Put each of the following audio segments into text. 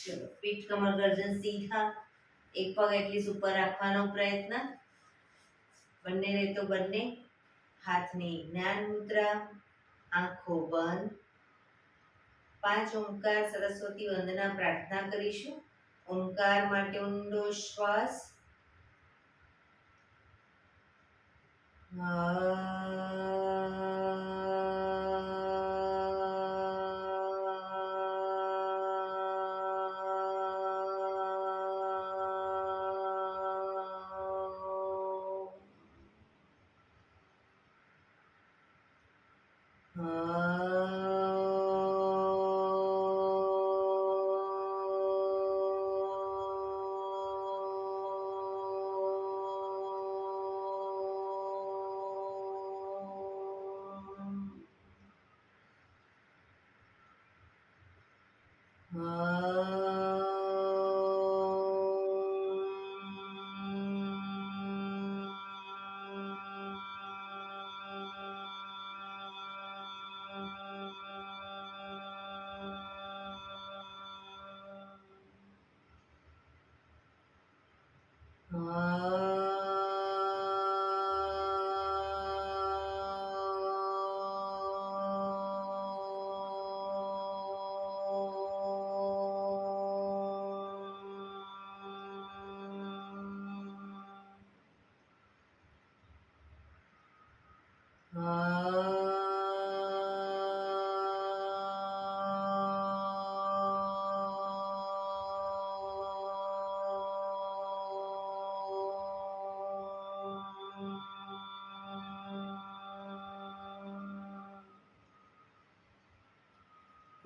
ચલો, પીઠ કમર ગર્દન સીધા, એક પગ એટલી ઉપર રાખવાનો પ્રયત્ન, બંને રહે તો બંને, હાથની જ્ઞાન મુદ્રા, આંખો બંધ. 5 ઓમકાર સરસ્વતી વંદના પ્રાર્થના કરીશું. ઓમકાર માટે ઊંડો શ્વાસ.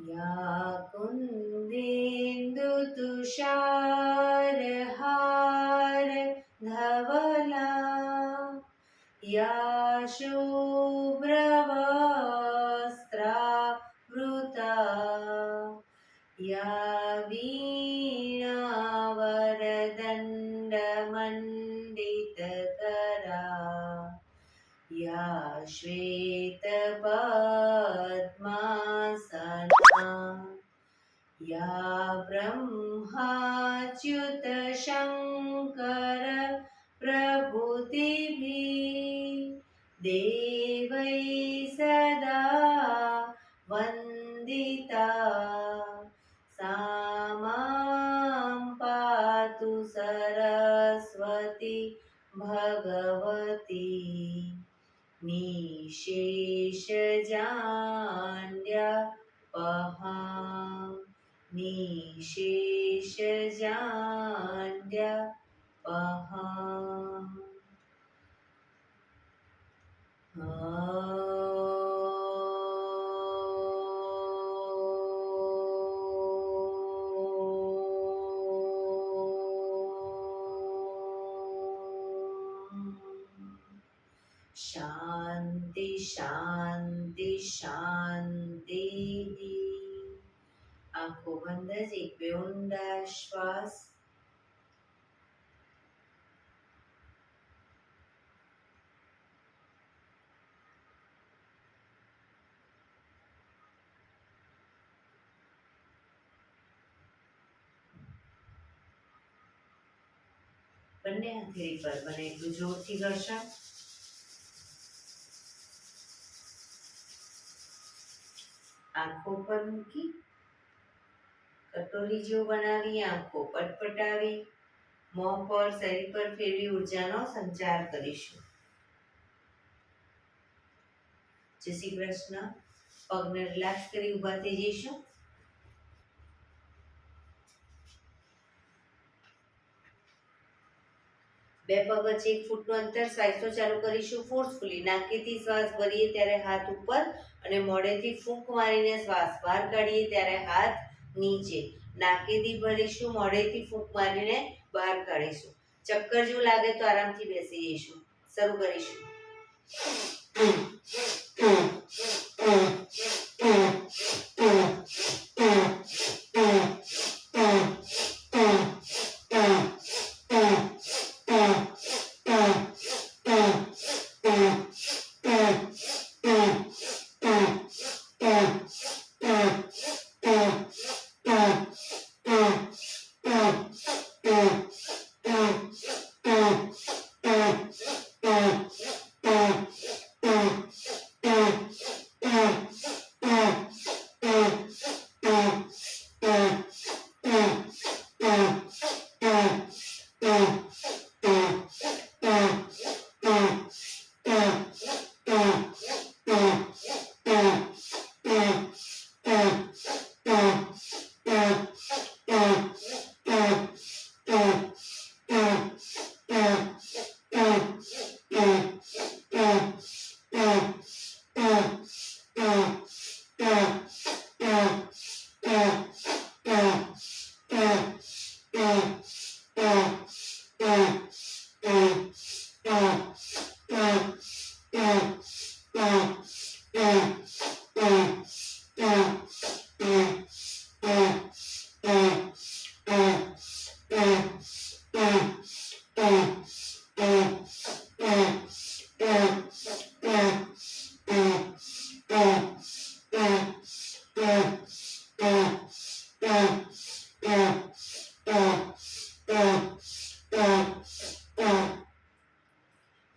या कुन्देन्दुतुषारहार धवला या शुभ्रवस्त्रावृता या वीणावरदण्डमण्डितकरा या श्वेतपद्मासना या ब्रह्माच्युतशङ्कर प्रभृतिभिः देवैः सदा वन्दिता सा मां पातु सरस्वती भगवती निशेषजाड्यपहा निशेषजाड्यपहा. શાંતિ શાંતિ શાંતિ. આંખો બંધ જ એક બે ઊંડા શ્વાસ. બંને હથેળી પર બને એટલું જોરથી ઘર્ષણ. આંખો પર મૂકી કટોરી જેવું બનાવી આંખો પટપટાવી મોં પર શરીર પર ફેરવી ઉર્જાનો સંચાર કરીશું. જય શ્રી કૃષ્ણ. પગને રિલેક્સ કરી ઊભા થઈ જઈશું. બે પગ વચ્ચે 1 ફૂટનું અંતર. શ્વાસો ચાલુ કરીશું ફોર્સફુલી. નાકેથી શ્વાસ ભરીએ ત્યારે હાથ ઉપર અને મોઢેથી ફૂંક મારીને શ્વાસ બહાર કાઢીએ ત્યારે હાથ નીચે. નાકેથી ભરીશું, મોઢેથી ફૂંક મારીને બહાર કાઢીશું. ચક્કર જેવું લાગે તો આરામથી બેસી જઈશું. શરૂ કરીશું.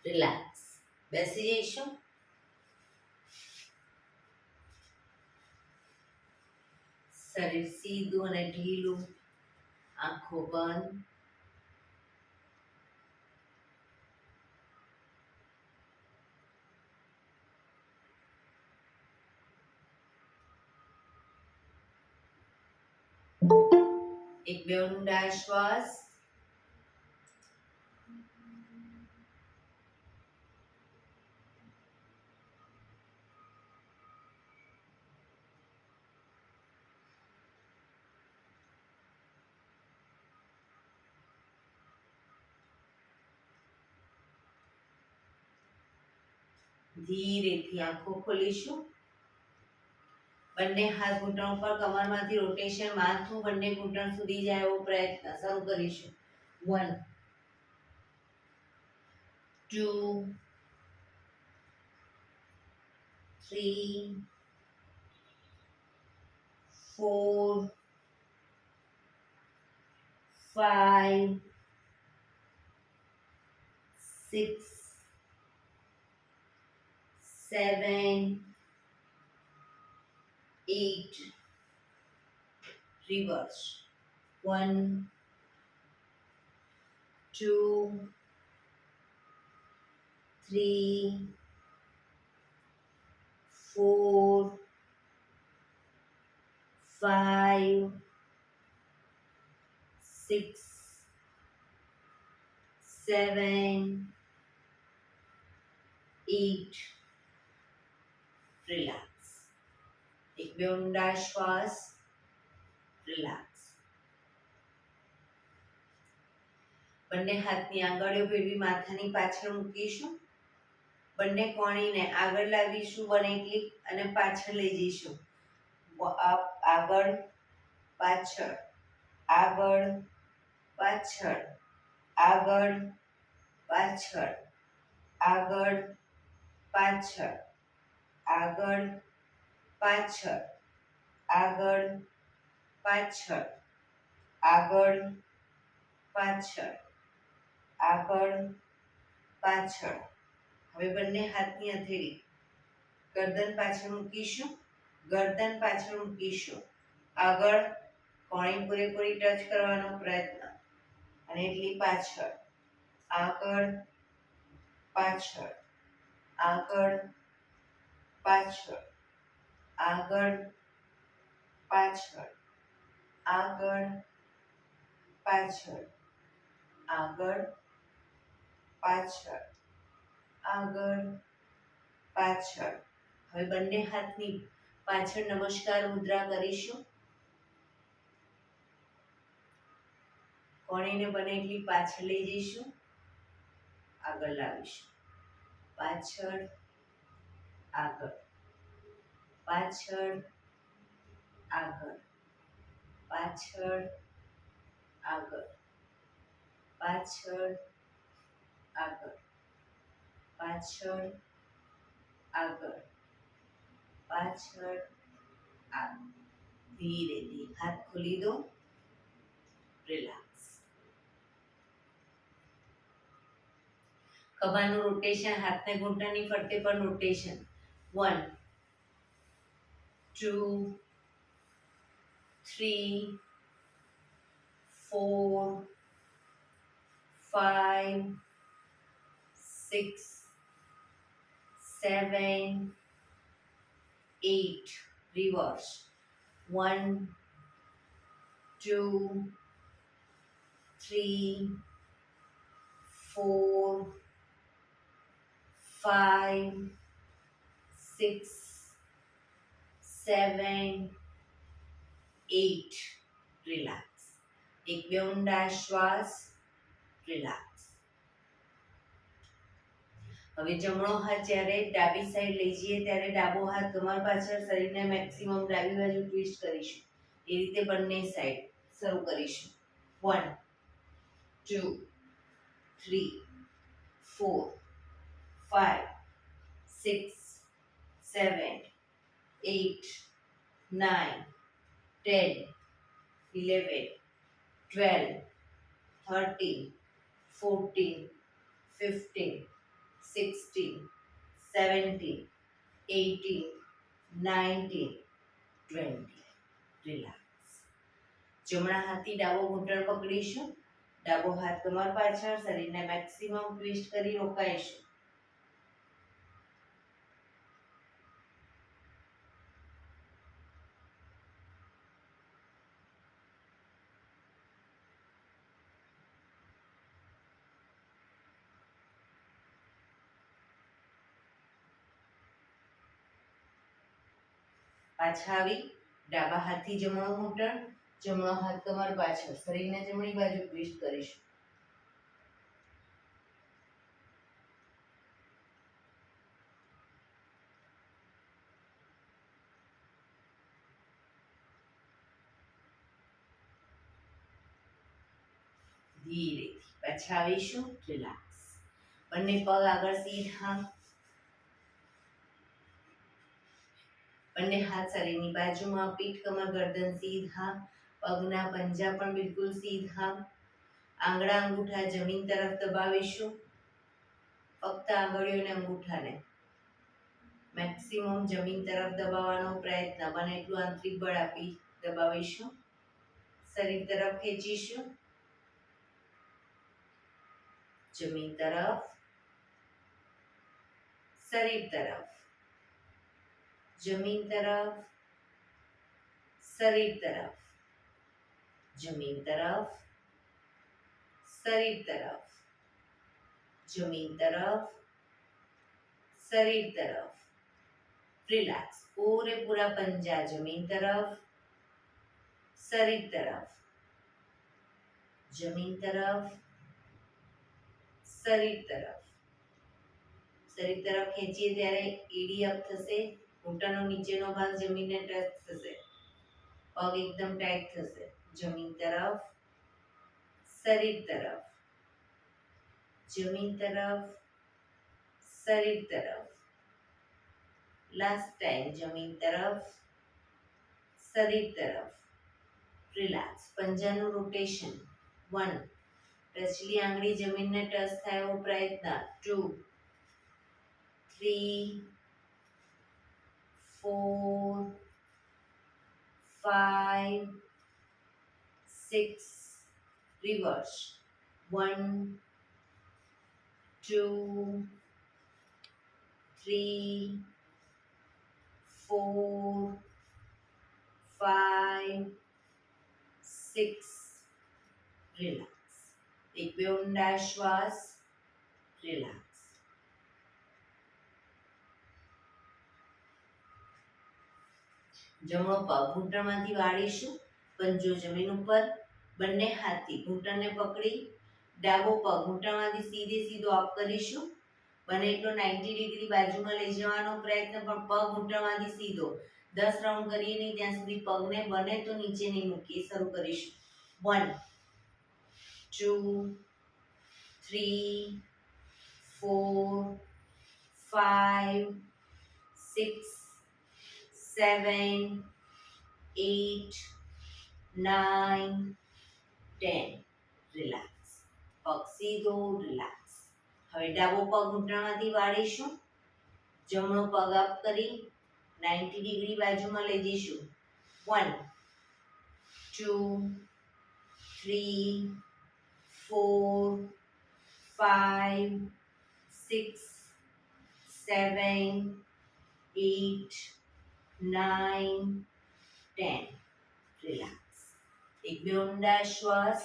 રિલેક્સ. બેસી જઈશું. શરીર સીધું અને ઢીલું, આંખો બંધ. એક બે ઊંડા શ્વાસ. ધીરેથી આંખો ખોલીશું. બંને હાથ ઘૂંટણ ઉપર, કમરમાંથી રોટેશન, માથું બંને ઘૂંટણ સુધી જાય એવો પ્રયત્ન શરૂ કરીશું. 1 2 3 4 5 6 7 8. Reverse. 1 2 3 4 5 6 7 8. રિલેક્સ. એક બે ઊંડા શ્વાસ. રિલેક્સ. બંને હાથની આંગળીઓ ભેળવી માથાની પાછળ મૂકીશું. બંને કોણીને આગળ લાવીશું, બને એટલી, અને પાછળ લઈ જઈશું. આગળ પાછળ, આગળ પાછળ, આગળ પાછળ, આગળ પાછળ, આગળ પાછળ, આગળ પાછળ, આગળ પાછળ, આગળ પાછળ. હવે બંને હાથની હથેળી ગરદન પાછળ મૂકીશું. ગરદન પાછળ મૂકીશું. આગળ કોણી પૂરેપૂરી ટચ કરવાનો પ્રયત્ન, અને એટલી પાછળ. આગળ પાછળ, આગળ પાછળ, આગળ પાછળ, આગળ પાછળ, આગળ પાછળ, આગળ પાછળ. હવે બંને હાથની પાછળ નમસ્કાર મુદ્રા કરીશું. કોણીને બને એટલી પાછળ લઈ જઈશું. આગળ લાવીશું. પાછળ, આગળ, પાછળ, આગળ, પાછળ, આગળ, પાછળ, આગળ, પાછળ, આગળ, પાછળ, આગળ. ધીરેથી હાથ ખોલી દો. રિલેક્સ. ખભાનું રોટેશન, હાથને ઘૂંટણની ફરતે પર રોટેશન. 1 2 3 4 5 6 7 8. Reverse. 1 2 3 4 5 6 7 8. રિલેક્સ. એક બે ઊંડા શ્વાસ. રિલેક્સ. હવે જમણો હાથ જ્યારે ડાબી સાઈડ લઈ જઈએ ત્યારે ડાબો હાથ કમર પાછળ, શરીરને મેક્સિમમ ડાબી બાજુ ટ્વિસ્ટ કરીશું. એ રીતે બંને સાઈડ શરૂ કરીશું. 1 2 3 4 5 6 7 8, 9, 10, 11, 12, 13, 14, 15, 16, 17, 18, 19, 20. રિલેક્સ. જમણા હાથથી ડાબો ઘૂંટણ પકડીશું. ડાબો હાથ કમર પાછળ, શરીરને મેક્સિમમ ટ્વિસ્ટ કરી રોકાઈશું. પાછા આવી ડાબા હાથથી જમણો ઘૂંટણ, જમણો હાથ કમર પાછળ, શરીરને જમણી બાજુ ટ્વિસ્ટ કરીશું. ધીરેથી પાછા આવીશું. રિલેક્સ. બંને પગ આગળ સીધા, બંને હાથ શરીરની બાજુમાં, પીઠ કમર ગરદન સીધા, પગના પંજા પણ બિલકુલ સીધા. આંગળા અંગૂઠા જમીન તરફ દબાવીશું. ફક્ત આંગળીઓને અંગૂઠાને મેક્સિમમ જમીન તરફ દબાવવાનો પ્રયત્ન, બને એટલું આંતરિક બળ આપી દબાવીશું. શરીર તરફ ખેંચીશું. જમીન તરફ, શરીર તરફ, જમીન તરફ, શરીર તરફ, જમીન તરફ, શરીર તરફ, જમીન તરફ, શરીર તરફ. રિલેક્સ. પૂરેપૂરા પંજા જમીન તરફ, શરીર તરફ, જમીન તરફ, શરીર તરફ. શરીર તરફ ખેંચીએ ત્યારે એડી અપ થશે, ઘૂંટણનો નીચેનો ભાગ જમીનને ટચ થશે, પગ એકદમ ટાઈટ થશે. જમીન તરફ, શરીર તરફ, જમીન તરફ, શરીર તરફ. Last time. જમીન તરફ, શરીર તરફ. રિલેક્સ. પંજાનું રોટેશન. 1, ટચલી આંગળી જમીનને ટચ થાય એવો પ્રયત્ન. 2, 3, 4, 5, 6. રિવર્સ. 1, 2, 3, 4, 5, 6. રિલેક્સ. એક બે ઊંડા શ્વાસ. રિલેક્સ. જમણો પગ ઘૂંટણમાંથી વાળીશું. પંજો જમીન ઉપર. બંને હાથથી ઘૂંટણને પકડી ડાબો પગ ઘૂંટણમાંથી સીધે સીધો અપ કરીશું. બને એટલો 90 ડિગ્રી બાજુમાં લઈ જવાનો પ્રયત્ન, પણ પગ ઘૂંટણમાંથી સીધો. 10 રાઉન્ડ કરીએ નહીં ત્યાં સુધી પગને બને તો નીચે નહીં મૂકીએ. શરૂ કરીશું. 1, 2, 3, 4, 5, 6, 7, 8, 9, 10. રિલેક્સ. પગ સીધો. રિલેક્સ. હવે ડાબો પગ ઘૂંટણમાંથી વાળીશું. જમણો પગ અપ કરી 90 ડિગ્રી બાજુમાં લઈ જઈશું. 1, 2, 3, 4, 5, 6, 7, 8, 9, 10. રિલેક્સ. એક બે ઊંડા શ્વાસ.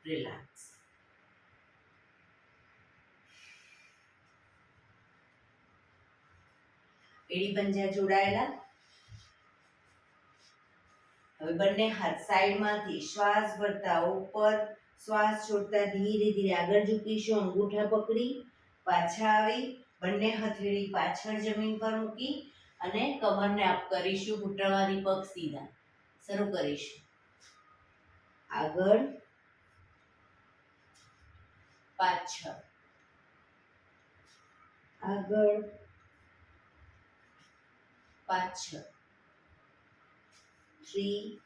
રિલેક્સ. એડી પંજા જોડાયેલા. હવે બંને હાથ સાઈડમાંથી શ્વાસ ભરતા ઉપર, શ્વાસ છોડતા ધીરે ધીરે આગળ ઝૂકીશું. અંગૂઠા પકડી પાછા આવી બંને હથેળી પાછળ જમીન પર મૂકી અને કમરને અપ કરીશું. ઘૂંટણમાંથી પગ સીધા. શરૂ કરીશું. આગળ, પાછળ, આગળ, પાછળ 3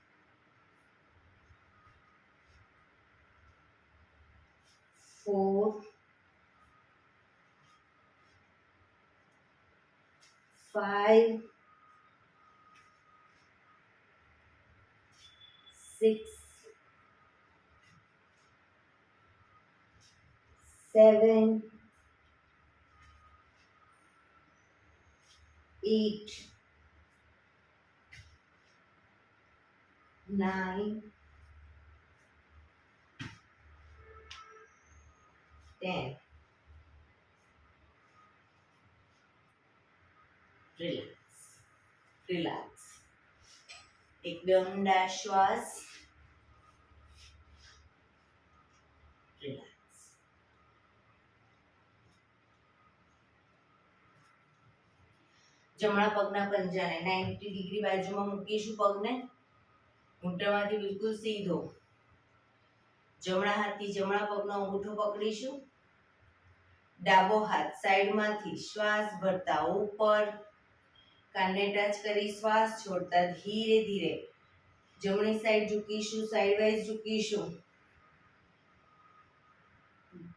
4 5 6 7 8 9 10 રિલેક્સ રિલેક્સ એક બે ઊંડા શ્વાસ રિલેક્સ જમણા પગના પંજાને 90 ડિગ્રી બાજુમાં મૂકીશું પગને ઘૂંટણમાંથી બિલકુલ સીધો જમણા હાથથી જમણા પગનો અંગૂઠો પકડીશું ડાબો હાથ સાઈડમાંથી શ્વાસ ભરતા ઉપર કાનને ટચ કરી શ્વાસ છોડતા ધીરે ધીરે જમણી સાઈડ ઝૂકીશું સાઈડ વાઇઝ ઝૂકીશું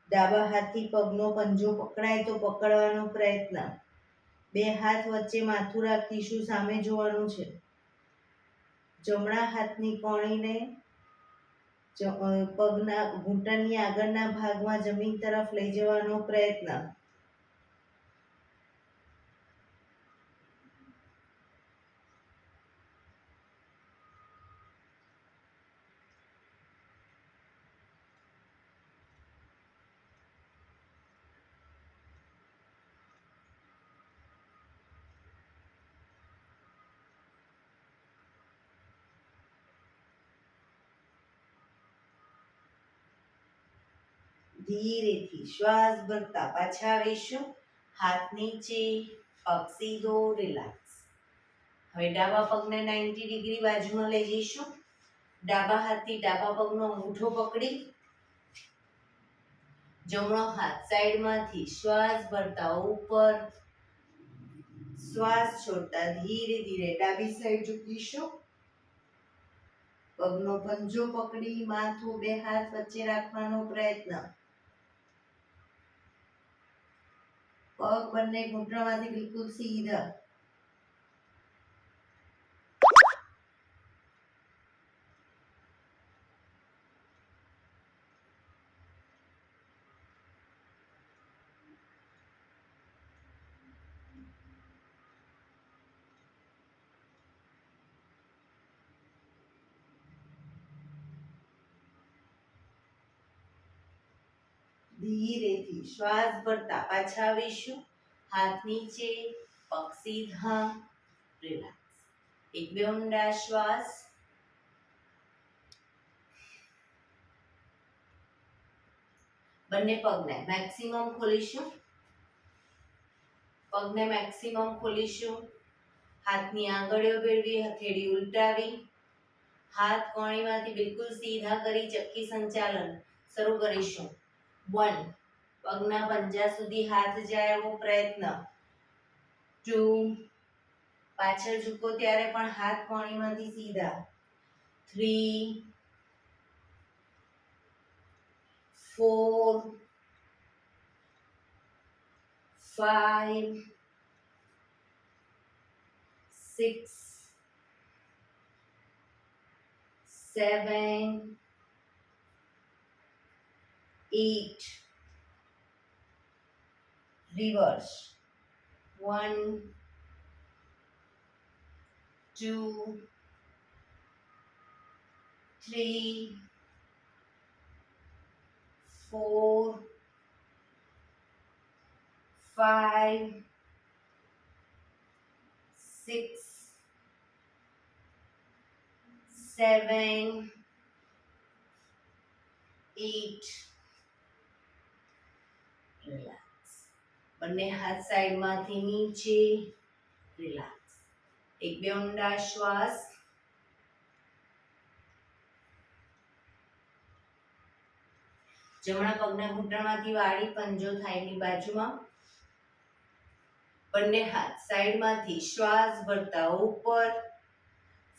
ડાબા હાથથી પગનો પંજો પકડાય તો પકડવાનો પ્રયત્ન બે હાથ વચ્ચે માથું રાખીશું સામે જોવાનું છે જમણા હાથની કોણીને પગના ઘૂંટણની આગળના ભાગમાં જમીન તરફ લઈ જવાનો પ્રયત્ન ધીરેથી શ્વાસ ભરતા પાછા આવીશું હાથ નીચે પગ સીધો રિલેક્સ હવે ડાબા પગને 90 ડિગ્રી બાજુમાં લઈ જઈશું ડાબા હાથથી ડાબા પગનો અંગૂઠો પકડી જમણો હાથ સાઈડમાંથી શ્વાસ ભરતા ઉપર શ્વાસ છોડતા ધીરે ધીરે ડાબી સાઈડ ઝૂકીશું પગનો પંજો પકડી માથું બે હાથ વચ્ચે રાખવાનો પ્રયત્ન પગ બંને ઘૂંટણમાંથી બિલકુલ સીધા ધીરેથી શ્વાસ ભરતા પાછા આવીશું હાથ નીચે પગ સીધા રિલેક્સ એક બે ઊંડા શ્વાસ બંને પગને મેક્સિમમ ખોલીશું હાથની આંગળીઓ ભેળવી હથેળી ઉલટાવી હાથ કોણીમાંથી બિલકુલ સીધા કરી ચક્કી સંચાલન શરૂ કરીશું 1 પગના પંજા સુધી હાથ જાય એવો પ્રયત્ન 2 પાછળ ઝૂકો ત્યારે પણ હાથ કોણીમાંથી સીધા 3 4 5 6 7 8 reverse 1 2 3 4 5 6 7 8 રિલેક્સ બંને હાથ સાઈડમાંથી નીચે રિલેક્સ એક બે ઊંડા શ્વાસ જમણા પગના ઘૂંટણમાંથી વાળી પંજો થાયની બાજુમાં બંને હાથ સાઈડમાંથી શ્વાસ ભરતા ઉપર,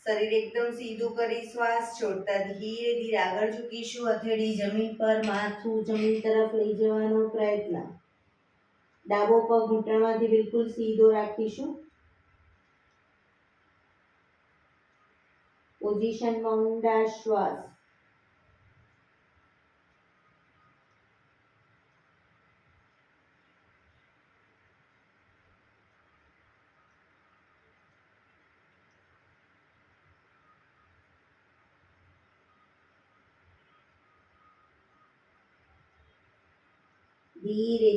શરીર એકદમ સીધું કરી શ્વાસ છોડતા ધીરે ધીરે આગળ ઝૂકીશું. હથેળી જમીન પર, માથું જમીન તરફ લઈ જવાનો પ્રયત્ન. ડાબો પગ ઘૂંટણમાંથી બિલકુલ સીધો રાખીશું. પોઝિશનમાં ઊંડા શ્વાસ. ધીરે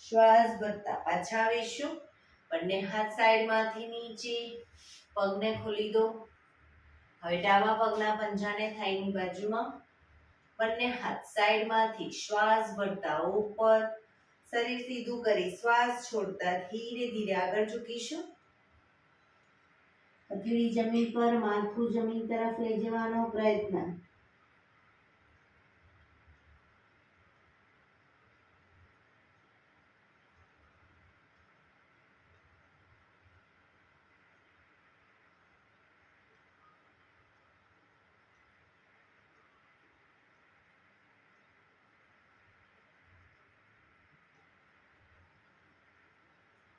શ્વાસ ભરતા પાછા આવીશું. બંને હાથ સાઈડમાંથી નીચે, પગને ખોલી દો. હવે ડાબા પગના પંજાને થાઈની બાજુમાં, બંને હાથ સાઈડમાંથી શ્વાસ ભરતા ઉપર, શરીર સીધું કરી શ્વાસ છોડતા ધીરે ધીરે આગળ ઝૂકીશું. હથેળી જમીન પર, માથું જમીન તરફ લઈ જવાનો પ્રયત્ન.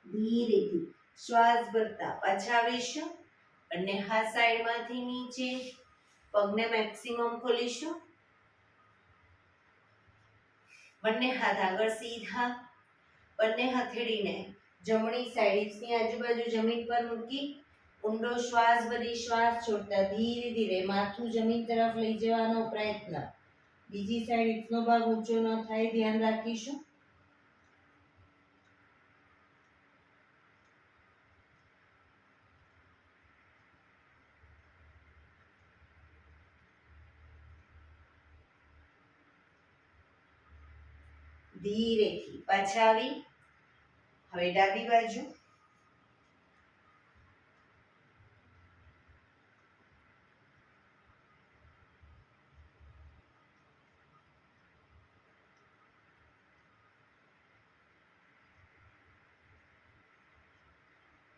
ધીરેથી શ્વાસ ભરતા પાછા આવીશું. બંને હાથ સાઈડમાંથી નીચે, પગને મેક્સિમમ ખોલીશું. બંને હાથ આગળ સીધા, બંને હથેળીને જમણી સાઈડ હિપ્સની આજુબાજુ જમીન પર મૂકી ઊંડો શ્વાસ ભરી શ્વાસ છોડતા ધીરે ધીરે માથું જમીન તરફ લઈ જવાનો પ્રયત્ન. બીજી સાઈડ હિપ્સનો ભાગ ઊંચો ન થાય ધ્યાન રાખીશું. ધીરેથી પાછા આવી. હવે ડાબી બાજુ.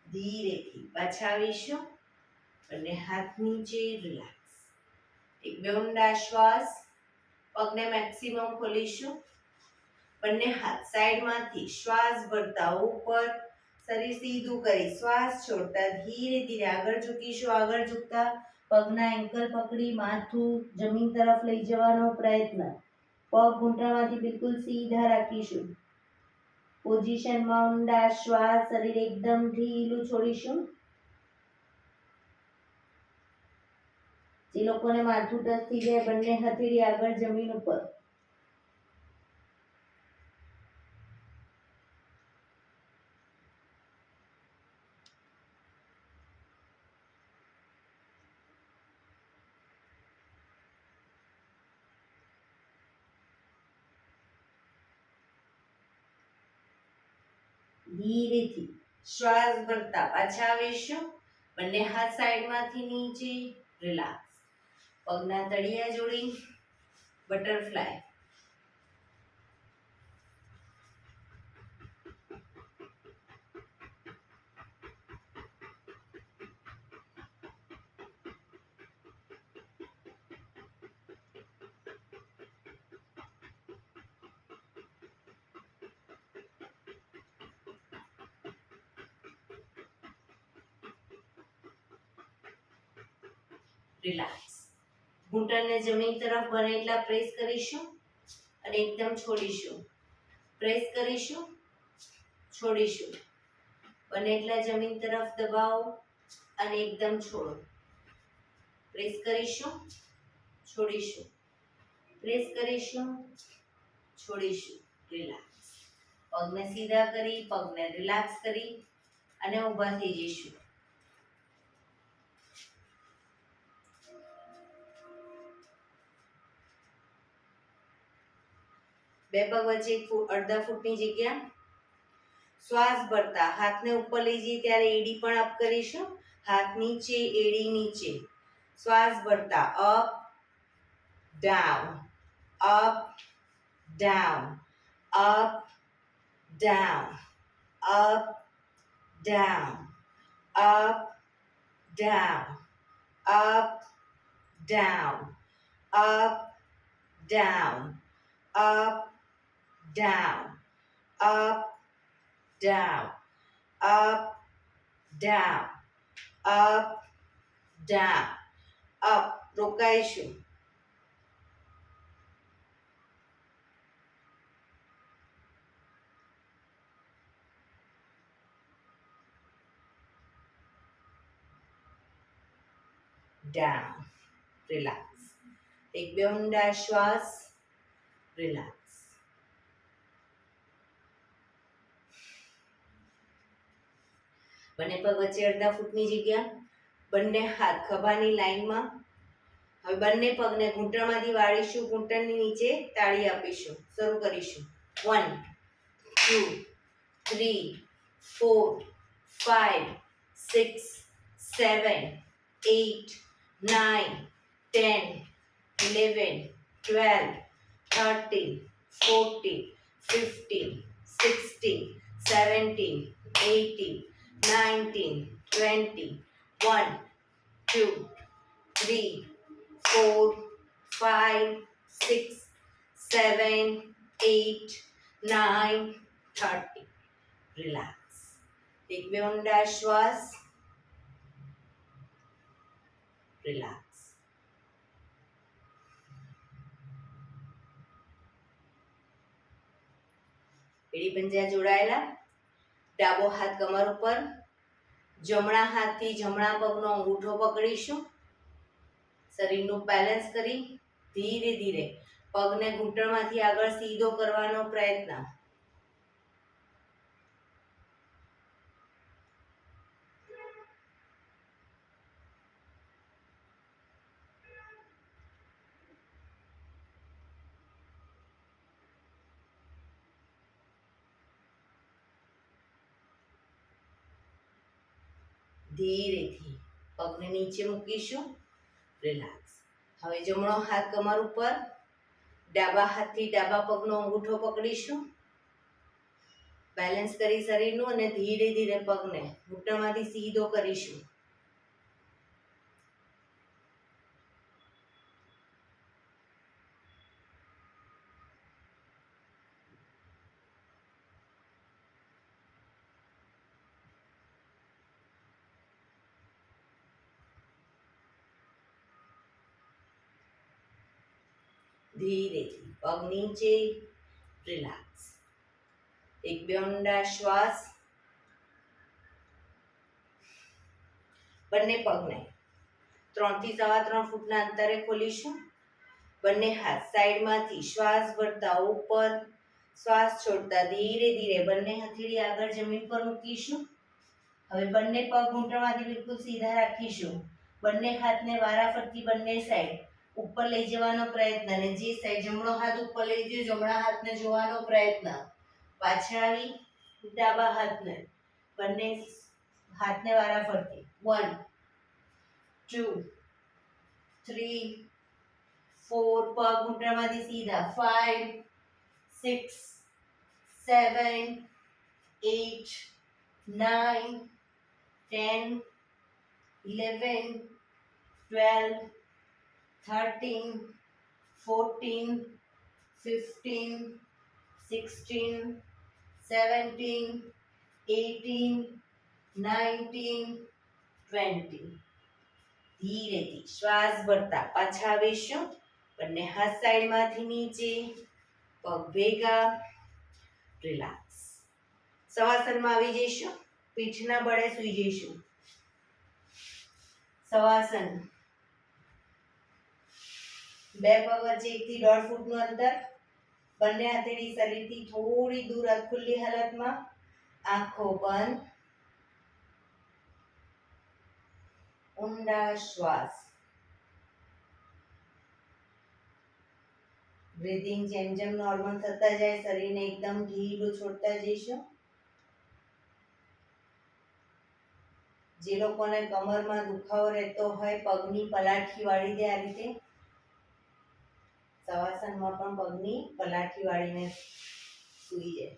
ધીરેથી પાછા આવીશું. બંને હાથ નીચે, રિલેક્સ. એક બે ઊંડા શ્વાસ. પગને મેક્સિમમ ખોલીશું. બંને હાથ સાઈડમાંથી શ્વાસ ભરતા ઉપર, શરીર સીધું કરી શ્વાસ છોડતા ધીરે ધીરે આગળ ઝૂકીશું. આગળ ઝૂકતા પગના એન્કલ પકડી માથું જમીન તરફ લઈ જવાનો પ્રયત્ન. પગ ઘૂંટણમાંથી બિલકુલ સીધા રાખીશું. પોઝિશનમાં ઊંડા શ્વાસ. શરીર એકદમ ઢીલું છોડીશું. જે લોકોને માથું ટચ થઈ જાય, બંને હથેળી આગળ જમીન ઉપર. ધીરેથી શ્વાસ ભરતા પાછા આવીશું. બંને હાથ સાઈડમાંથી નીચે, રિલેક્સ. પગના તળિયા જોડી, બટરફ્લાય. રિલેક્સ. ઘૂંટણને જમીન તરફ બને એટલા પ્રેસ કરીશું અને એકદમ છોડીશું. પ્રેસ કરીશું, છોડીશું. બને એટલા જમીન તરફ દબાવો અને એકદમ છોડો. પ્રેસ કરીશું, છોડીશું. પ્રેસ કરીશું, છોડીશું. રિલેક્સ. પગને સીધા કરી, પગને રિલેક્સ કરી અને ઊભા થઈ જઈશું. બે પગ વચ્ચે અડધા ફૂટની જગ્યા. શ્વાસ ભરતા હાથને ઉપર લઈ જઈએ ત્યારે એડી પણ અપ કરીશું. હાથ નીચે, એડી નીચે. શ્વાસ ભરતા up, down, up, down, up, down, up, down, up, down, up, down, up, down, up, down, up, down, up, down, up, down, up. રોકાઈશું. down, relax. એક બે ઊંડા શ્વાસ, relax. બંને પગ વચ્ચે અડધા ફૂટની જગ્યા, બંને હાથ ખભાની લાઈનમાં. હવે બંને પગને ઘૂંટણમાંથી વાળીશું, ઘૂંટણની નીચે તાળી આપીશું. શરૂ કરીશું. 1 2 3 4 5 6 7 8 9 10 11 12 13 14 15 16 17 18 19 20 1 2 3 4 5 6 7 8 9 30. રિલેક્સ. એક બે ઊંડા શ્વાસ, રિલેક્સ. એડી પંજા જોડાયેલા. ડાબો હાથ કમર ઉપર, જમણા હાથથી જમણા પગનો અંગૂઠો પકડીશું. શરીરનું બેલેન્સ કરી ધીરે ધીરે પગને ઘૂંટણમાંથી આગળ સીધો કરવાનો પ્રયત્ન. ધીરેથી પગને નીચે મૂકીશું. રિલેક્સ. હવે જમણો હાથ કમર ઉપર, ડાબા હાથથી ડાબા પગનો અંગૂઠો પકડીશું. બેલેન્સ કરી શરીરનું અને ધીરે ધીરે પગને ઘૂંટણમાંથી સીધો કરીશું. ધીરેથી પગ નીચે, રિલેક્સ. એક બે ઊંડા શ્વાસ. બંને પગને 3 થી 3.25 ફૂટના અંતરે ખોલીશું. બંને હાથ સાઈડમાંથી શ્વાસ ભરતા ઉપર, શ્વાસ છોડતા ધીરે ધીરે બંને હથેળી આગળ જમીન પર મૂકીશું. હવે બંને પગ ઘૂંટણમાંથી બિલકુલ સીધા રાખીશું. બંને હાથને વારાફરતી બંને સાઈડ ઉપર લઈ જવાનો પ્રયત્ન, અને જે સાઈડ જમણો હાથ ઉપર લઈ ગયો જમણા હાથને જોવાનો પ્રયત્ન. પાછળ આવી ડાબા હાથને બંને હાથને વારાફરતી 1 2 3 4 પગ ઘૂંટણમાંથી સીધા 5 6 7 8 9 10 11 12 13 14 15 16 17 18 19 20. ધીરેથી શ્વાસ ભરતા પાછા આવીશું. બંને હાથ સાઈડમાંથી નીચે, પગ ભેગા, રિલેક્સ. શવાસનમાં આવી જઈશું. પીઠના બળે સૂઈ જઈશું. શવાસન. બે પગ વચ્ચે 1 થી 1.5 ફૂટનું અંતર. બંને હથેળી શરીરથી થોડી દૂર ખુલ્લી હાલતમાં. આંખો બંધ. ઊંડા શ્વાસ. બ્રીથિંગ જેમ જેમ નોર્મલ થતા જાય શરીરને એકદમ ઢીલું છોડતા જઈશું. જે લોકોને કમરમાં દુખાવો રહેતો હોય પગની પલાઠી વાળી દે આ રીતે. શવાસનમાં પણ પગની પલાઠી વાળીને સૂઈ જાય.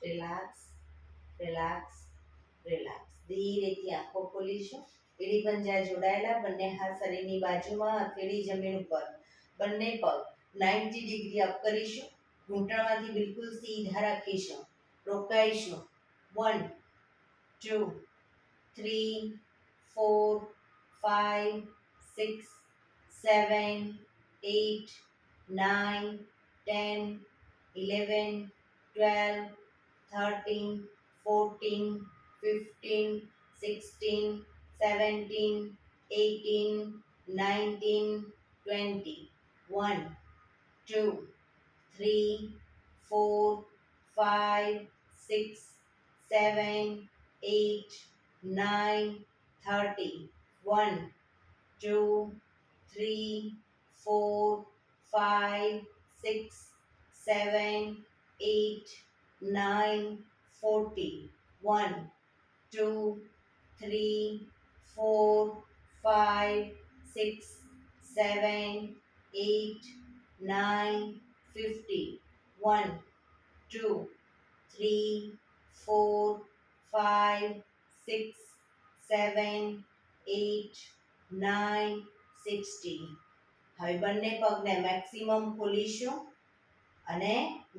Relax relax relax. ધીરેથી આંખો ખોલીશું. એડી પંજા જોડાયેલા, બંને હાથ શરીરની બાજુમાં, હથેળી જમીન ઉપર, બંને પગ 90 ડિગ્રી અપ કરીશું. ઘૂંટણમાંથી બિલકુલ સીધા રાખીશું. રોકાઈશું. 1 2 3 4 5 6 7 8 9 10 11 12 13 14 15 16 17 18 19 20. 1 2 3 4 5 6 7 8 9 30. 1 2 3 4 5 6 7 8 9 40. 1 2 3 4 5 6 7 8 9 50. 1 2 3 4 5 6 7 8 9 60. હવે બંને પગને મેક્સિમમ ખોલીશું અને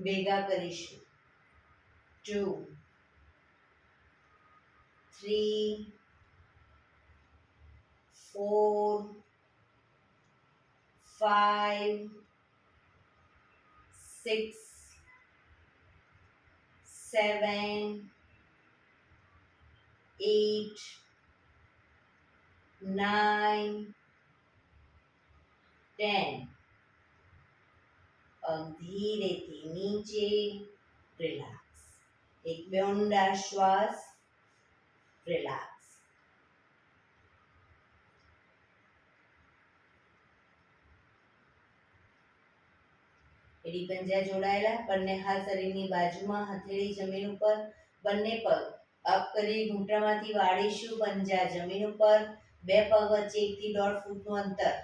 ભેગા કરીશું. 2 3 4 5 6 7 8 9 10. ધીરેથી નીચે રિલેક્સ. એક બે ઊંડા શ્વાસ. રિલેક્સ. એડી પંજા જોડાયેલા, બંને હાથ શરીરની બાજુમાં, હથેળી જમીન ઉપર, બંને પગ અપ કરી ઘૂંટણમાંથી વાળીશું. પંજા જમીન ઉપર, બે પગ વચ્ચે 1 થી 1.5 ફૂટનું અંતર.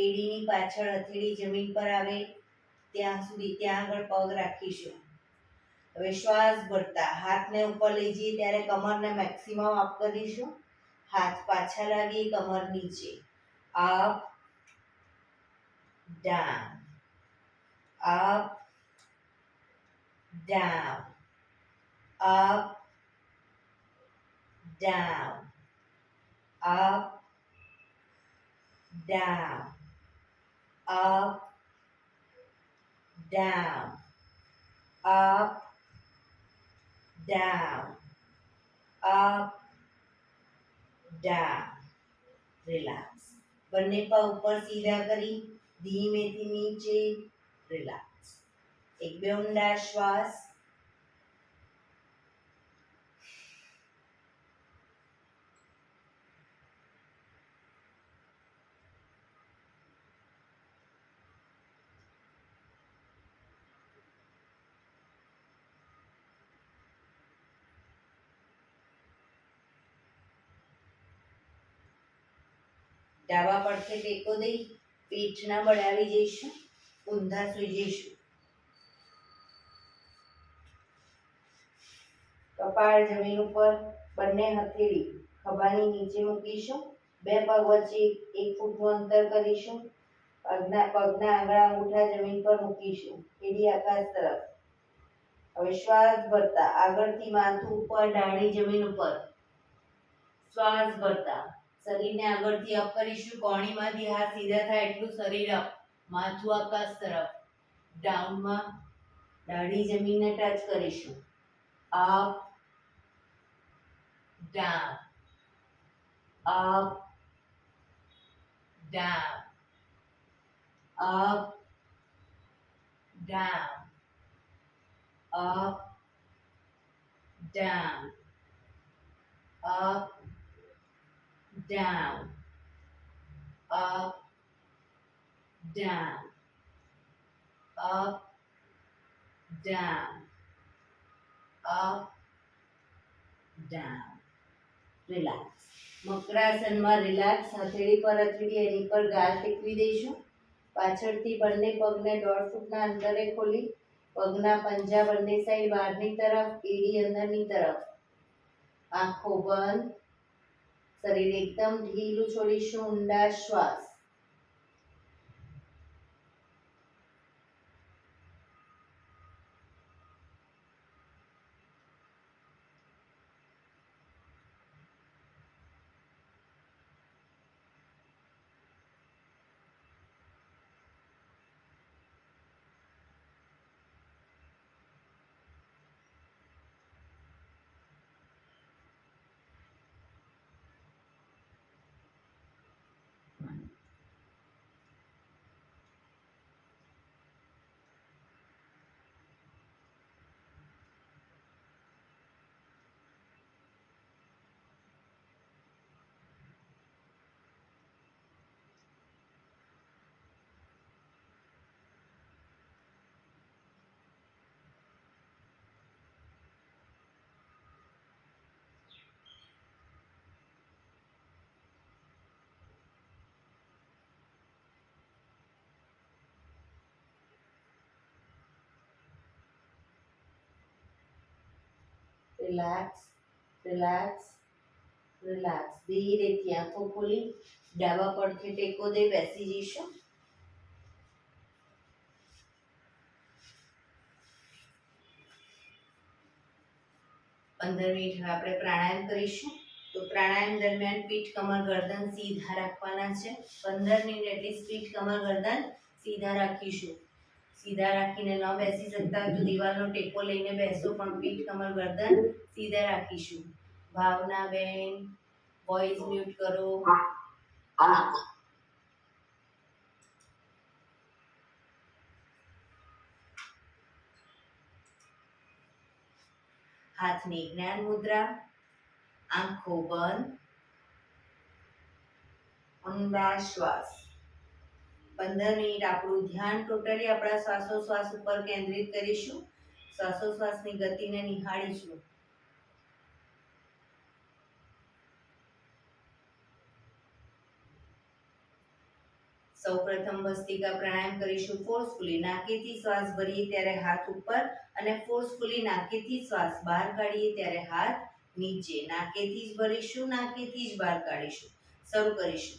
એડીની પાછળ હથેળી જમીન પર આવે ત્યાં સુધી, ત્યાં આગળ પગ રાખીશું. હવે શ્વાસ ભરતા હાથને ઉપર લઈ જઈએ ત્યારે કમરને મેક્સિમમ અપ કરીશું. હાથ પાછા લાવીએ, કમર નીચે. Up down, up down, up down, up down, up, down, up, down, up, down. Relax. બંને પગ ઉપર સીધા કરી ધીમેથી નીચે. રિલેક્સ. એક બે ઊંડા શ્વાસ. ડાબા પડખે ટેકો દઈ પીઠના બળાવી જઈશું. ઊંધા સૂઈ જઈશું. કપાળ જમીન ઉપર, બંને હથેળી ખભાની નીચે મૂકીશું. બે પગ વચ્ચે 1 ફૂટનું અંતર કરીશું. પગના આંગળા અંગૂઠા જમીન પર મૂકીશું. એડી આકાશ તરફ. હવે શ્વાસ ભરતા આગળથી માથું ઉપર, ડાળી જમીન ઉપર. શ્વાસ ભરતા શરીરને આગળથી અપ કરીશું. કોણીમાંથી હાથ સીધા થાય એટલું શરીર અપ. માથું આકાશ તરફ. ડાઉનમાં દાઢી જમીનને ટચ કરીશું. Up down, up down, up down, up down, up, down, up, down, up, down, up, down. Relax. મકરાસનમાં રિલેક્સ. હથેળી પર હથેળી એની પર ગાલ ટેકવી દઈશું. પાછળથી બંને પગને 1.5 ફૂટના અંતરે ખોલી પગના પંજા બંને સાઈડ બહારની તરફ, એડી અંદરની તરફ. આંખો બંધ. શરીર એકદમ ઢીલું છોડીશું. ઊંડા શ્વાસ. Relax, relax, relax. ધીરેથી આંખો ખોલી ડાબા પડખે ટેકો દે બેસી જઈશું. 15 મિનિટ હવે આપણે પ્રાણાયામ કરીશું. તો પ્રાણાયામ દરમિયાન પીઠ, કમર, ગરદન સીધા રાખવાના છે. 15 મિનિટ એટલીસ્ટ પીઠ, કમર, ગરદન સીધા રાખીશું. સીધા રાખીને ન બેસી શકતા તો દિવાલનો ટેકો લઈને બેસો, પણ પીઠ, કમર, ગરદન સીધા રાખીશું. ભાવના બેન, વોઇસ મ્યુટ કરો. હાથની જ્ઞાન મુદ્રા. આંખો બંધ. ઊંડા શ્વાસ. 15 મિનિટ આપણું ધ્યાન ટોટલી આપણા શ્વાસોશ્વાસ ઉપર કેન્દ્રિત કરીશું. શ્વાસોશ્વાસની ગતિને નિહાળીશું. સૌપ્રથમ ભસ્ત્રિકા પ્રાણાયામ કરીશું. ફોર્સફુલી નાકેથી શ્વાસ ભરીએ ત્યારે હાથ ઉપર અને ફોર્સફુલી નાકેથી શ્વાસ બહાર કાઢીએ ત્યારે હાથ નીચે. નાકેથી જ ભરીશું, નાકેથી જ બહાર કાઢીશું. શરૂ કરીશું.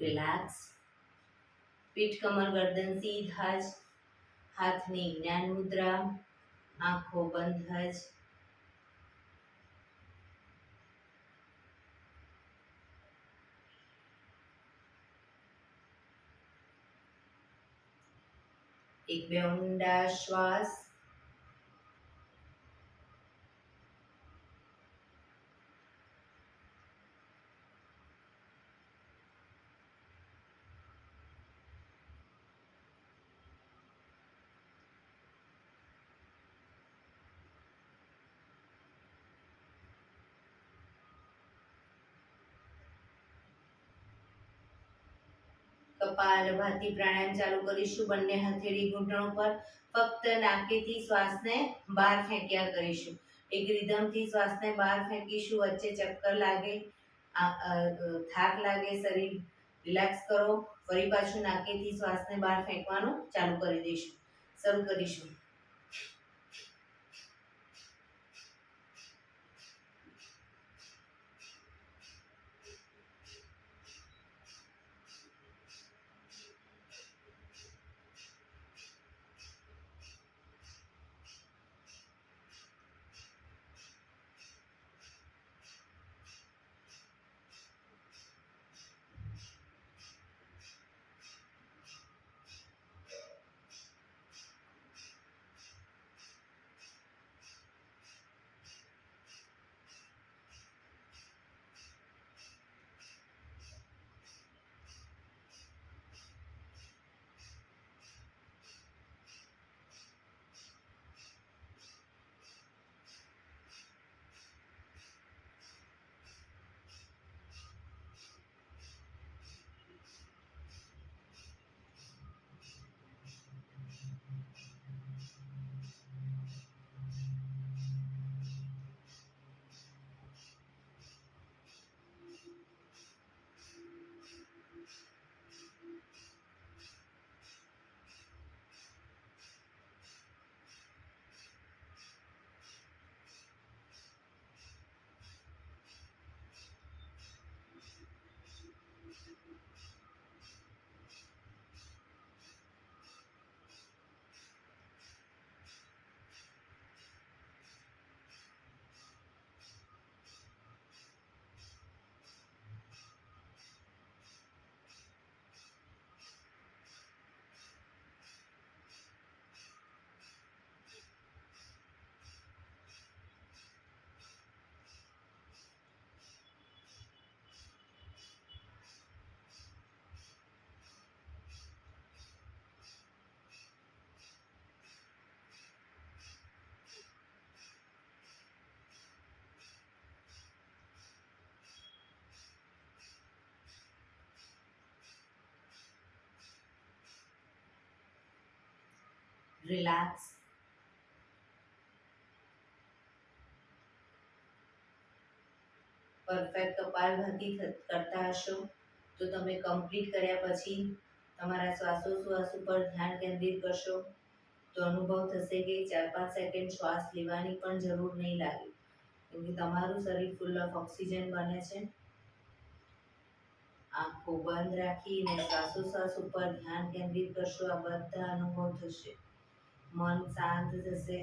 રિલેક્સ. પીઠ, કમર, ગરદન સીધા જ. હાથની જ્ઞાન મુદ્રા. આંખો બંધ જ. એક બે ઊંડા શ્વાસ. કપાલભાતિ પ્રાણાયામ ચાલુ કરીશું. બંને હથેળી ઘૂંટણો પર. ફક્ત નાકેથી શ્વાસને બહાર ફેંક્યા કરીશું. એક રિધમથી શ્વાસને બહાર ફેંકીશું. વચ્ચે ચક્કર લાગે, થાક લાગે, શરીર રિલેક્સ કરો. ફરી પાછું નાકેથી શ્વાસને બહાર ફેંકવાનું ચાલુ કરી દઈશું. શરૂ કરીશું. રિલેક્સ. પરફેક્ટ કપાલભાતિ કરતા હશો તો તમે કમ્પ્લીટ કર્યા પછી તમારા શ્વાસોશ્વાસ ઉપર ધ્યાન કેન્દ્રિત કરશો તો અનુભવ થશે કે 4-5 સેકન્ડ શ્વાસ લેવાની પણ જરૂર નહીં લાગે, કેમ કે તમારું શરીર ફૂલ ઓફ ઓક્સિજન બને છે. આંખો બંધ રાખીને શ્વાસોશ્વાસ ઉપર ધ્યાન કેન્દ્રિત કરશો, આ બધા અનુભવ થશે, મન શાંત થશે.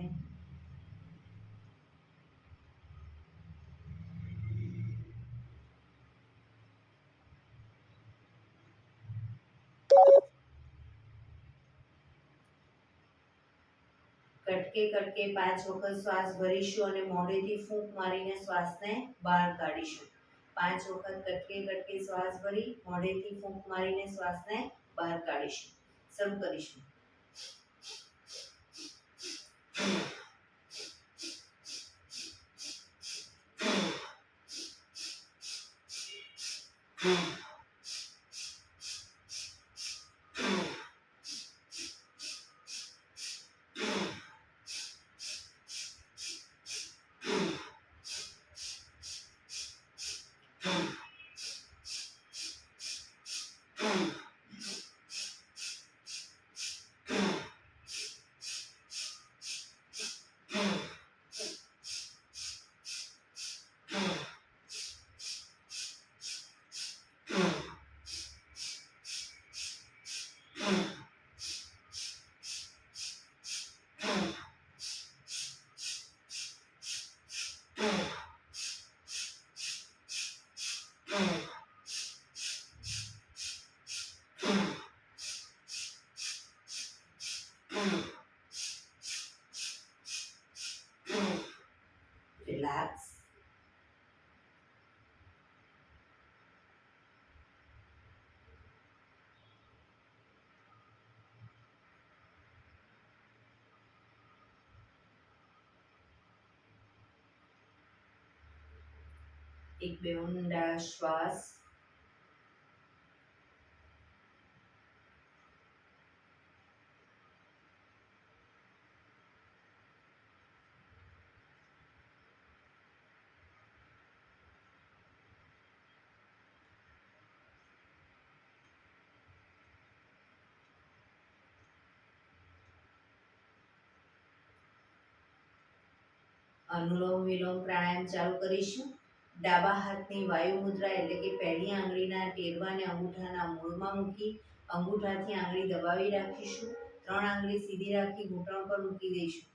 કટકે કટકે 5 વખત શ્વાસ ભરીશું અને મોઢેથી ફૂંક મારીને શ્વાસને બહાર કાઢીશું. 5 વખત કટકે કટકે શ્વાસ ભરી મોઢેથી ફૂંક મારીને શ્વાસને બહાર કાઢીશું. શરૂ કરીશું. રિલેક્સ. એક બે ઊંડા શ્વાસ. અનુલોમ વિલોમ પ્રાણાયામ ચાલુ કરીશું. ડાબા હાથની વાયુ મુદ્રા એટલે કે પહેલી આંગળીના ટેરવાને અંગૂઠાના મૂળમાં મૂકી અંગૂઠાથી આંગળી દબાવી રાખીશું. 3 આંગળી સીધી રાખી ઘૂંટણ પર મૂકી દઈશું.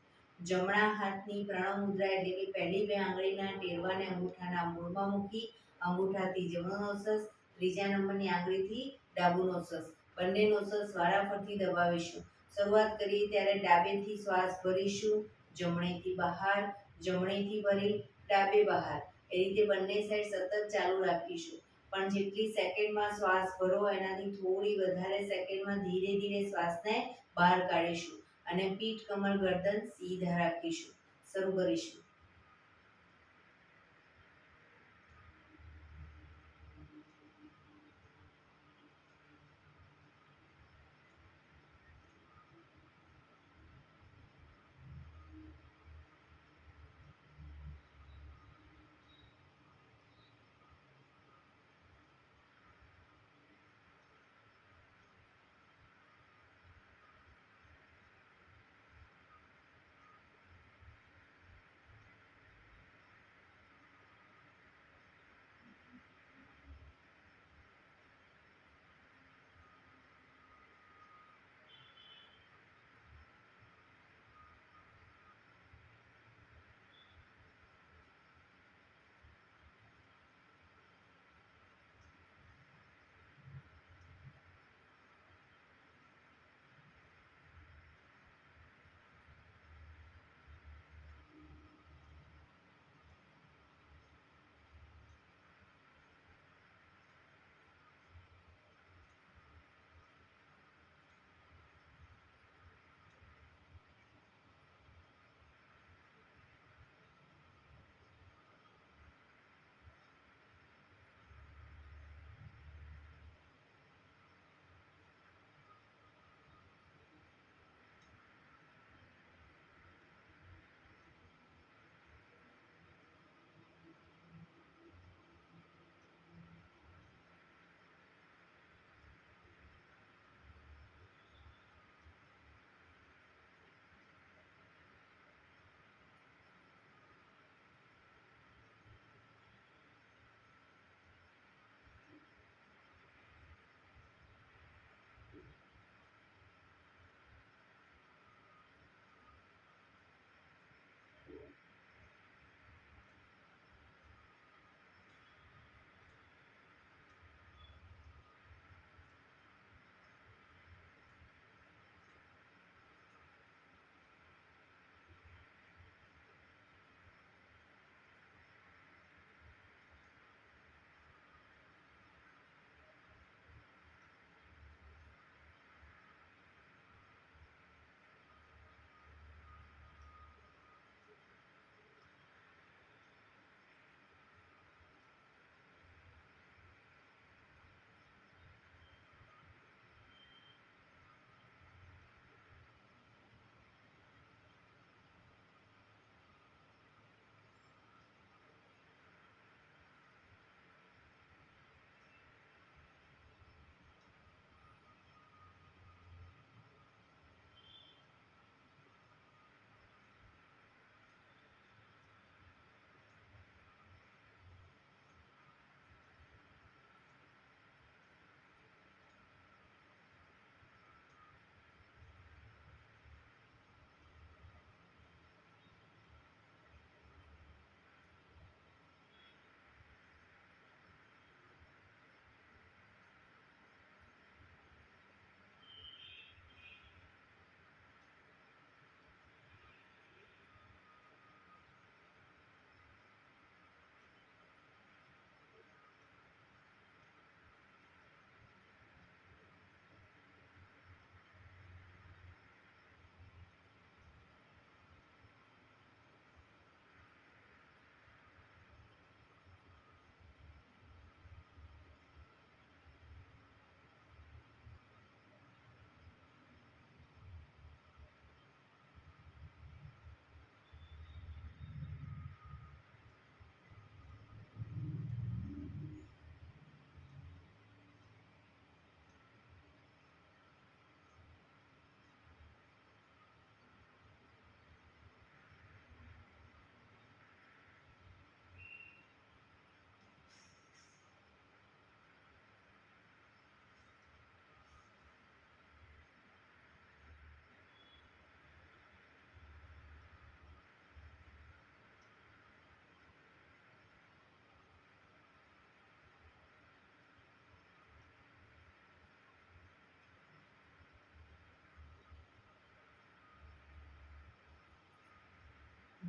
જમણા હાથની પ્રણવ મુદ્રા એટલે કે પહેલી 2 આંગળીના ટેરવાને અંગૂઠાના મૂળમાં મૂકી અંગૂઠાથી જમણો નોસસ, ત્રીજા નંબરની આંગળીથી ડાબુ નોસસ, બંને નોસસ વારાફરતી દબાવીશું. શરૂઆત કરીએ ત્યારે ડાબેથી શ્વાસ ભરીશું, જમણેથી બહાર, જમણેથી ભરી ડાબે બહાર, એ રીતે બંને સાઈડ સતત ચાલુ રાખીશું. પણ જેટલી સેકન્ડમાં શ્વાસ ભરો એનાથી થોડી વધારે સેકન્ડમાં ધીરે ધીરે શ્વાસને બહાર કાઢીશું અને પીઠ, કમર, ગરદન સીધા રાખીશું. શરૂ કરીશું.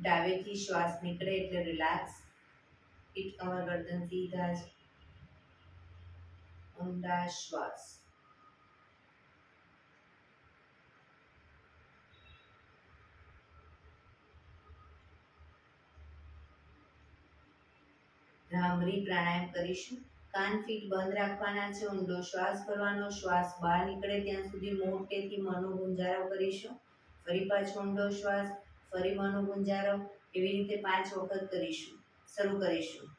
ડાબેથી શ્વાસ નીકળે એટલે રિલેક્સ. પીઠ કમર ગરદન સીધા જ. ઊંડા શ્વાસ. ભ્રામરી પ્રાણાયામ કરીશું. કાન ફીટ બંધ રાખવાના છે. ઊંડો શ્વાસ કરવાનો. શ્વાસ બહાર નીકળે ત્યાં સુધી મોટેથી મોંનો ગુંજારો કરીશું. ફરી પાછો ઊંડો શ્વાસ. ફરી મોંનો ગુંજારો. એવી રીતે 5 વખત કરીશું. શરૂ કરીશું.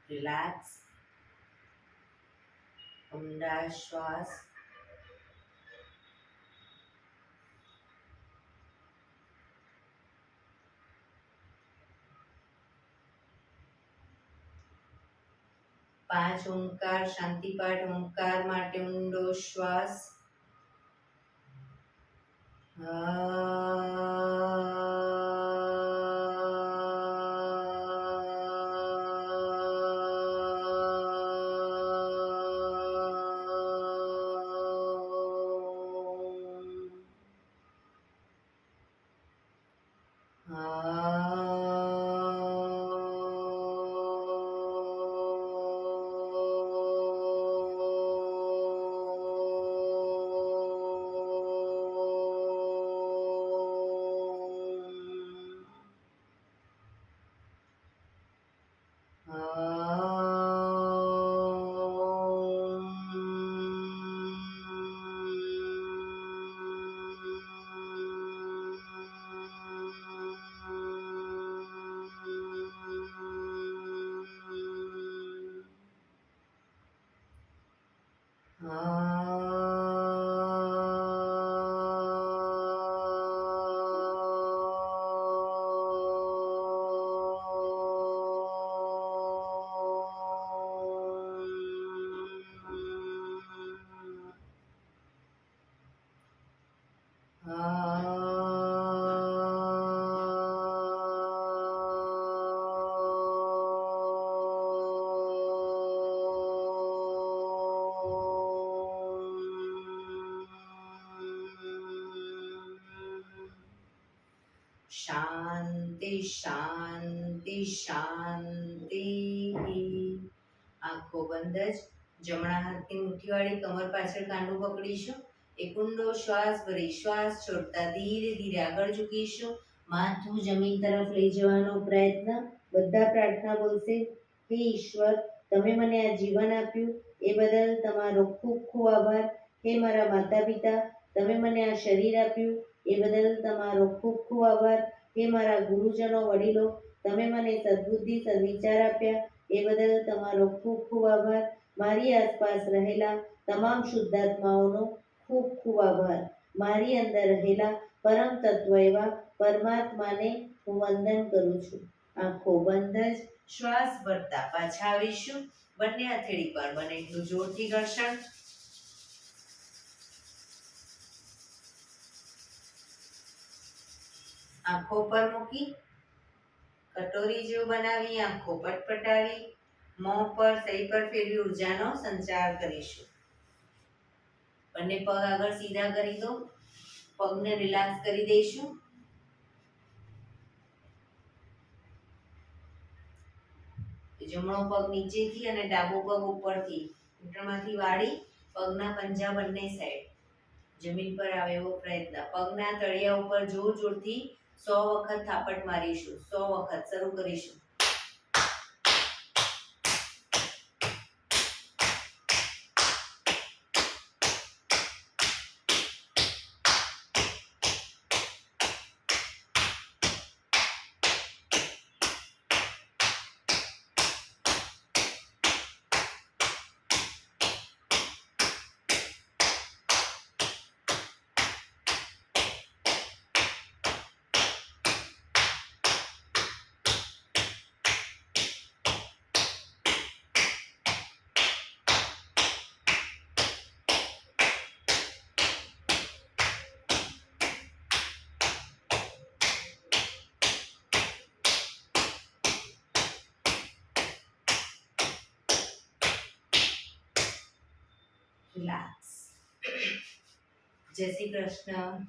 રિલેક્સ. ઊંડા શ્વાસ. પાંચ ઓમકાર શાંતિપાઠ. ઓમકાર માટે ઊંડો શ્વાસ. શાંતિ શાંતિ શાંતિ. આંખો બંધ જ. જમણા હાથની મુઠ્ઠીવાળી કમર પાછળ કાંડું પકડીશું. એક ઊંડો શ્વાસ ભરી શ્વાસ છોડતા ધીરે ધીરે આગળ ઝૂકીશું. માથું જમીન તરફ લઈ જવાનો પ્રયત્ન. બધા પ્રાર્થના બોલશે. હે ઈશ્વર, તમે મને આ જીવન આપ્યું એ બદલ તમારો ખૂબ ખૂબ આભાર. હે મારા માતા પિતા, તમે મને આ શરીર આપ્યું એ બદલ તમારો ખૂબ ખૂબ આભાર. હે મારા ગુરુજનો વડીલો, તમે મને સદબુદ્ધિ સદવિચાર આપ્યા એ બદલ તમારો ખૂબ ખૂબ આભાર. મારી આસપાસ રહેલા તમામ શુદ્ધાત્માઓનો ખૂબ ખૂબ આભાર. મારી અંદર રહેલા પરમ તત્વ એવા પરમાત્માને હું વંદન કરું છું. આંખો બંધ જ શ્વાસ ભરતા પાછા આવીશું. બંને હથેળી પર બને એટલું જોરથી ઘર્ષણ. આંખો પર મૂકી કટોરી જેવું બનાવી આંખો પટપટાવી મોં પર સહી પર ફેરવી ઉર્જાનો સંચાર કરીશું. બંને પગ આગળ સીધા કરી દો. પગને રિલેક્સ કરી દઈશું. જમણો પગ નીચેથી અને ડાબો પગ ઉપરથી ઘૂંટણમાંથી વાળી પગના પંજા બંને સાઈડ જમીન પર આવે એવો પ્રયત્ન. પગના તળિયા ઉપર જોર જોરથી 100 વખત થાપટ મારીશું. 100 વખત શરૂ કરીશું. રિલેક્સ. જય શ્રી કૃષ્ણ.